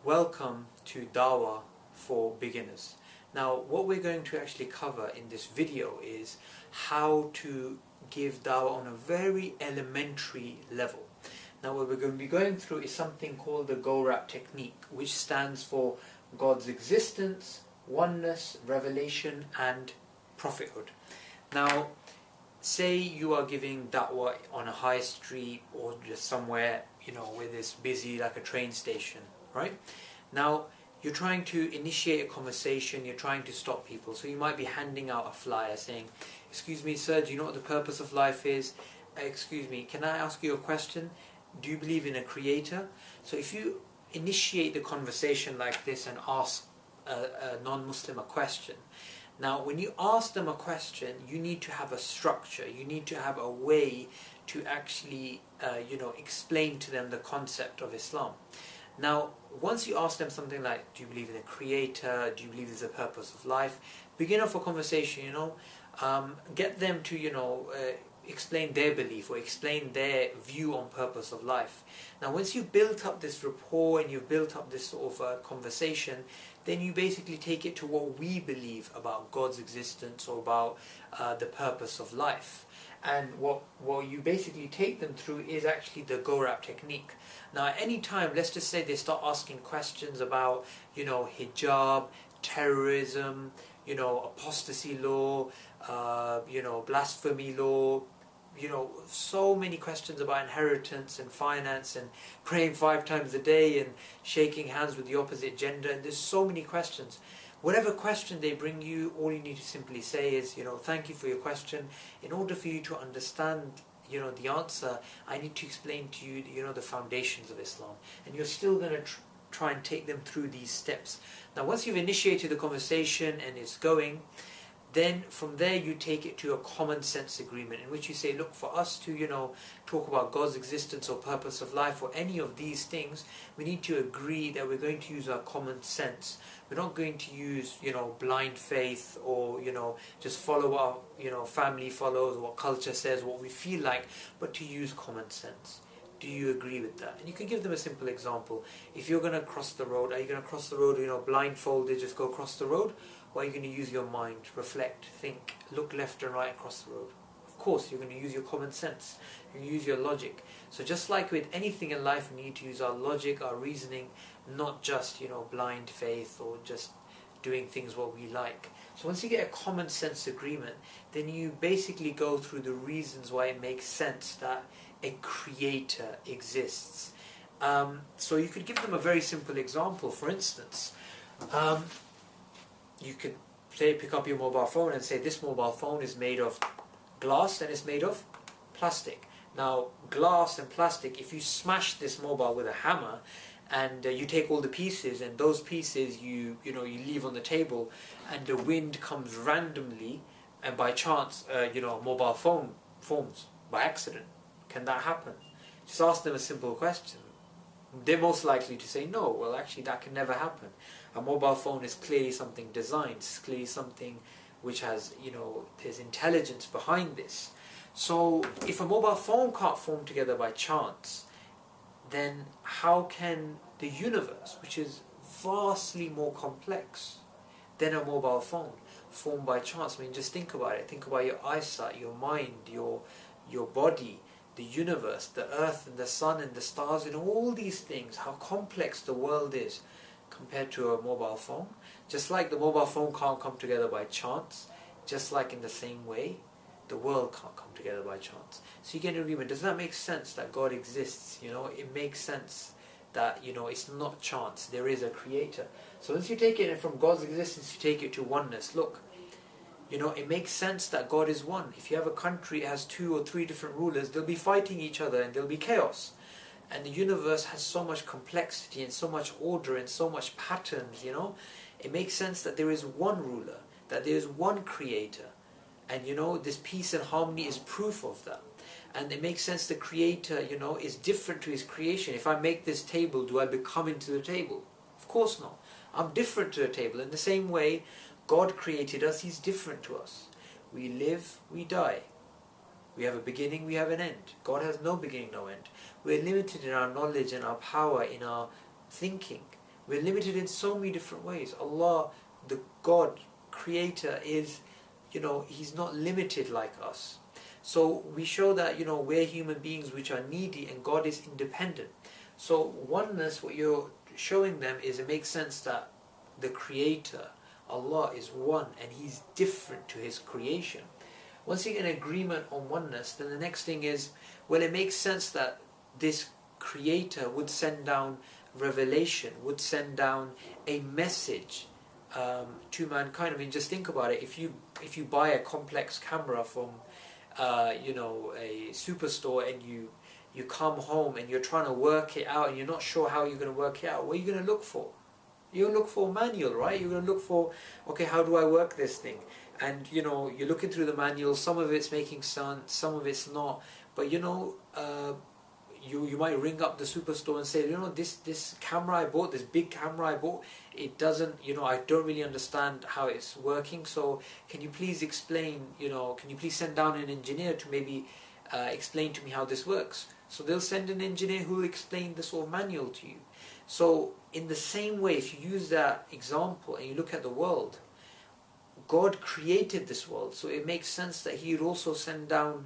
Welcome to Dawah for beginners. Now, what we're going to actually cover in this video is how to give Dawah on a very elementary level. Now, what we're going to be going through is something called the GORAP technique, which stands for God's existence, oneness, revelation, and prophethood. Now, say you are giving Dawah on a high street or just somewhere, where it's busy, like a train station, right? Now, you're trying to initiate a conversation, you're trying to stop people. So you might be handing out a flyer saying, "Excuse me, sir, do you know what the purpose of life is? Excuse me, can I ask you a question? Do you believe in a creator?" So if you initiate the conversation like this and ask a non-Muslim a question, now when you ask them a question, you need to have a structure, you need to have a way to actually explain to them the concept of Islam. Now, once you ask them something like, "Do you believe in a creator? Do you believe there's a purpose of life?" Begin off a conversation, get them to, explain their belief or explain their view on purpose of life. Now, once you've built up this rapport and you've built up this sort of conversation, then you basically take it to what we believe about God's existence or about the purpose of life. And what you basically take them through is actually the GORAP technique. Now, at any time, let's just say they start asking questions about, hijab, terrorism, apostasy law, blasphemy law, so many questions about inheritance and finance and praying 5 times a day and shaking hands with the opposite gender, and there's so many questions. Whatever question they bring you, all you need to simply say is, "Thank you for your question. In order for you to understand, the answer, I need to explain to you, the foundations of Islam." And you're still going to try and take them through these steps. Now, once you've initiated the conversation and it's going, then from there you take it to a common sense agreement in which you say, "Look, for us to talk about God's existence or purpose of life or any of these things, we need to agree that we're going to use our common sense. We're not going to use blind faith or just follow our family follows, what culture says, what we feel like, but to use common sense. Do you agree with that?" And you can give them a simple example. If you're going to cross the road, are you going to cross the road blindfolded, just go across the road? Or are you going to use your mind, reflect, think, look left and right across the road? Of course, you're going to use your common sense. You use your logic. So just like with anything in life, we need to use our logic, our reasoning, not just blind faith or just doing things what we like. So once you get a common sense agreement, then you basically go through the reasons why it makes sense that a creator exists. So you could give them a very simple example. For instance, you could pick up your mobile phone and say, "This mobile phone is made of glass and it's made of plastic." Now, glass and plastic, if you smash this mobile with a hammer and you take all the pieces, and those pieces you leave on the table, and the wind comes randomly and by chance a mobile phone forms by accident, can that happen? Just ask them a simple question. They're most likely to say no. Well, actually that can never happen. A mobile phone is clearly something designed, it's clearly something which has, there's intelligence behind this. So if a mobile phone can't form together by chance, then how can the universe, which is vastly more complex than a mobile phone, form by chance? I mean, just think about it. Think about your eyesight, your mind, your body, the universe, the earth and the sun and the stars and all these things, how complex the world is compared to a mobile phone. Just like the mobile phone can't come together by chance, just like in the same way, the world can't come together by chance. So you get an agreement. Does that make sense that God exists? It makes sense that, it's not chance. There is a creator. So once you take it from God's existence, you take it to oneness. Look, it makes sense that God is one. If you have a country that has 2 or 3 different rulers, they'll be fighting each other and there'll be chaos. And the universe has so much complexity and so much order and so much patterns, It makes sense that there is one ruler, that there is one creator. And this peace and harmony is proof of that. And it makes sense the creator, is different to his creation. If I make this table, do I become into the table? Of course not. I'm different to the table. In the same way, God created us, He's different to us. We live, we die. We have a beginning, we have an end. God has no beginning, no end. We're limited in our knowledge and our power, in our thinking. We're limited in so many different ways. Allah, the God, Creator, is, He's not limited like us. So we show that, we're human beings which are needy and God is independent. So oneness, what you're showing them is, it makes sense that the Creator, Allah, is one and He's different to His creation. Once you get an agreement on oneness, then the next thing is, well, it makes sense that this Creator would send down revelation, would send down a message to mankind. I mean, just think about it. If you buy a complex camera from a superstore, and you come home and you're trying to work it out and you're not sure how you're going to work it out, what are you going to look for? You're going to look for a manual, right? You're going to look for, okay, how do I work this thing? And you're looking through the manual. Some of it's making sense, some of it's not. But you might ring up the superstore and say, this camera I bought, this big camera I bought, it doesn't, I don't really understand how it's working. So can you please explain, can you please send down an engineer to maybe explain to me how this works? So they'll send an engineer who will explain the sort of manual to you. So in the same way, if you use that example and you look at the world, God created this world, so it makes sense that He would also send down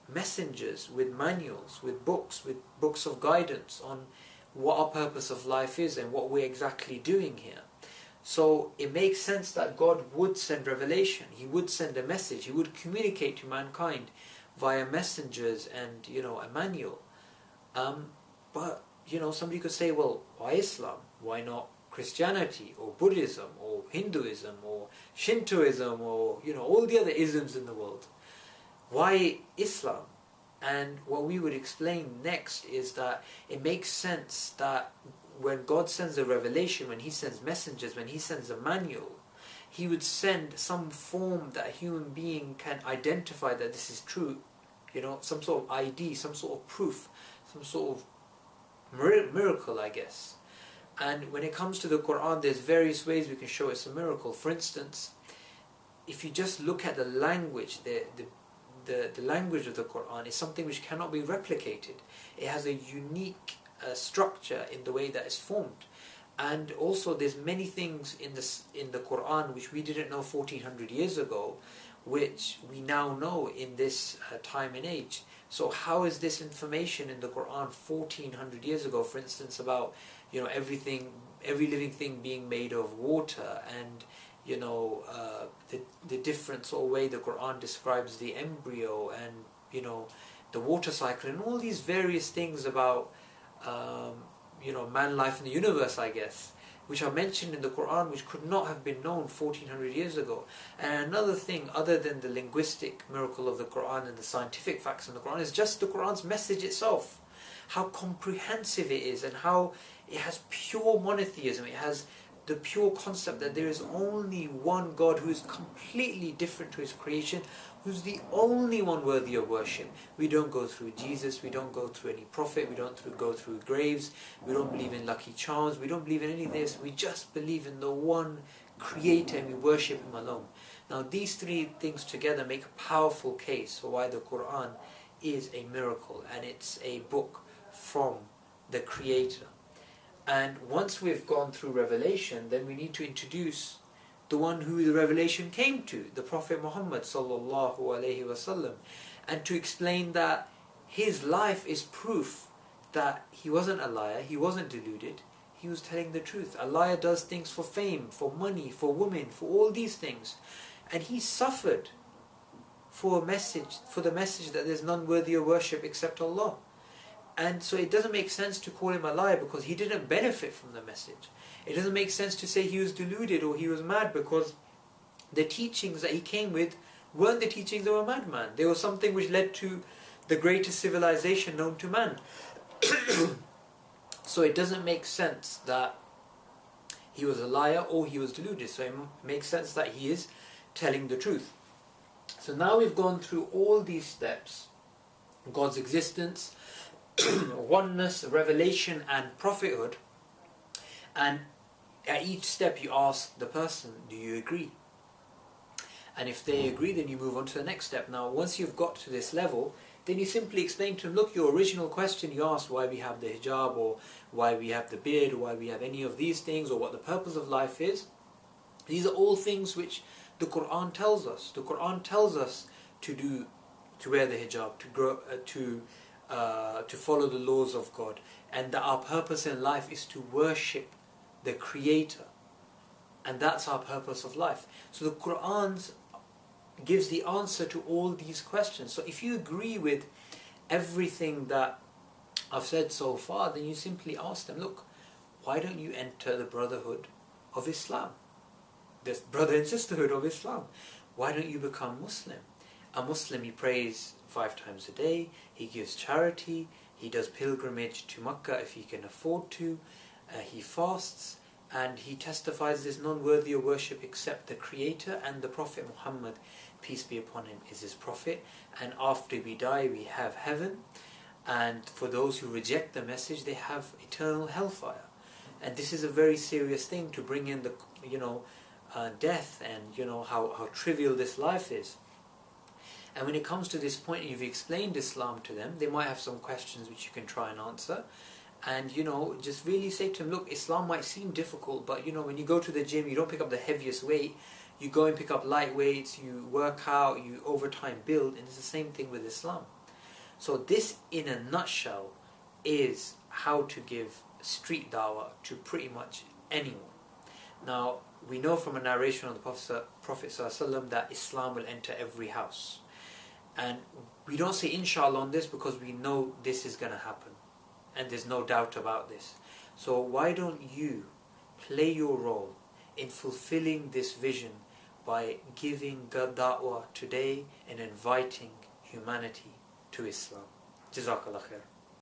messengers with manuals, with books of guidance on what our purpose of life is and what we're exactly doing here. So it makes sense that God would send revelation. He would send a message. He would communicate to mankind via messengers and a manual. But somebody could say, well, why Islam? Why not Christianity or Buddhism or Hinduism or Shintoism or all the other isms in the world? Why Islam? And what we would explain next is that it makes sense that when God sends a revelation, when He sends messengers, when He sends a manual, He would send some form that a human being can identify that this is true, some sort of ID, some sort of proof, some sort of miracle, I guess. And when it comes to the Quran, there's various ways we can show it's a miracle. For instance, if you just look at the language, the language of the Quran is something which cannot be replicated. It has a unique structure in the way that it's formed. And also there's many things in the Quran which we didn't know 1400 years ago, which we now know in this time and age. So how is this information in the Quran 1400 years ago, for instance, about every living thing being made of water, and the different sort of way the Quran describes the embryo, and the water cycle, and all these various things about man, life, and the universe, I guess, which are mentioned in the Quran, which could not have been known 1400 years ago. And another thing, other than the linguistic miracle of the Quran and the scientific facts in the Quran, is just the Quran's message itself. How comprehensive it is, and how it has pure monotheism. It has the pure concept that there is only one God who is completely different to His creation, who's the only one worthy of worship. We don't go through Jesus, we don't go through any prophet, we don't go through graves, we don't believe in lucky charms, we don't believe in any of this. We just believe in the one Creator and we worship Him alone. Now these three things together make a powerful case for why the Quran is a miracle, and it's a book from the Creator. And once we've gone through revelation, then we need to introduce the one who the revelation came to, the Prophet Muhammad sallallahu alaihi wasallam, and to explain that his life is proof that he wasn't a liar, he wasn't deluded, he was telling the truth. A liar does things for fame, for money, for women, for all these things, and he suffered for the message that there's none worthy of worship except Allah. And so it doesn't make sense to call him a liar because he didn't benefit from the message. It doesn't make sense to say he was deluded or he was mad because the teachings that he came with weren't the teachings of a madman. They were something which led to the greatest civilization known to man. So it doesn't make sense that he was a liar or he was deluded. So it makes sense that he is telling the truth. So now we've gone through all these steps: God's existence, oneness, revelation, and prophethood. And at each step you ask the person, do you agree? And if they agree, then you move on to the next step. Now once you've got to this level, then you simply explain to them, look, your original question you asked, why we have the hijab, or why we have the beard, or why we have any of these things, or what the purpose of life is. These are all things which the Quran tells us. The Quran tells us to wear the hijab, to follow the laws of God, and that our purpose in life is to worship the Creator, and that's our purpose of life. So the Quran gives the answer to all these questions. So if you agree with everything that I've said so far, then you simply ask them, look, why don't you enter the Brotherhood of Islam, this brother and sisterhood of Islam? Why don't you become Muslim? A Muslim, he prays 5 times a day, he gives charity, he does pilgrimage to Makkah if he can afford to, he fasts, and he testifies there's none worthy of worship except the Creator, and the Prophet Muhammad, peace be upon him, is his prophet, and after we die we have heaven, and for those who reject the message they have eternal hellfire. And this is a very serious thing to bring in the death, and how trivial this life is. And when it comes to this point, you've explained Islam to them, they might have some questions which you can try and answer. And just really say to them, look, Islam might seem difficult, but when you go to the gym, you don't pick up the heaviest weight, you go and pick up light weights, you work out, you over time build, and it's the same thing with Islam. So this, in a nutshell, is how to give street dawah to pretty much anyone. Now, we know from a narration of the Prophet ﷺ that Islam will enter every house. And we don't say inshallah on this because we know this is going to happen. And there's no doubt about this. So why don't you play your role in fulfilling this vision by giving da'wah today and inviting humanity to Islam? Jazakallah khair.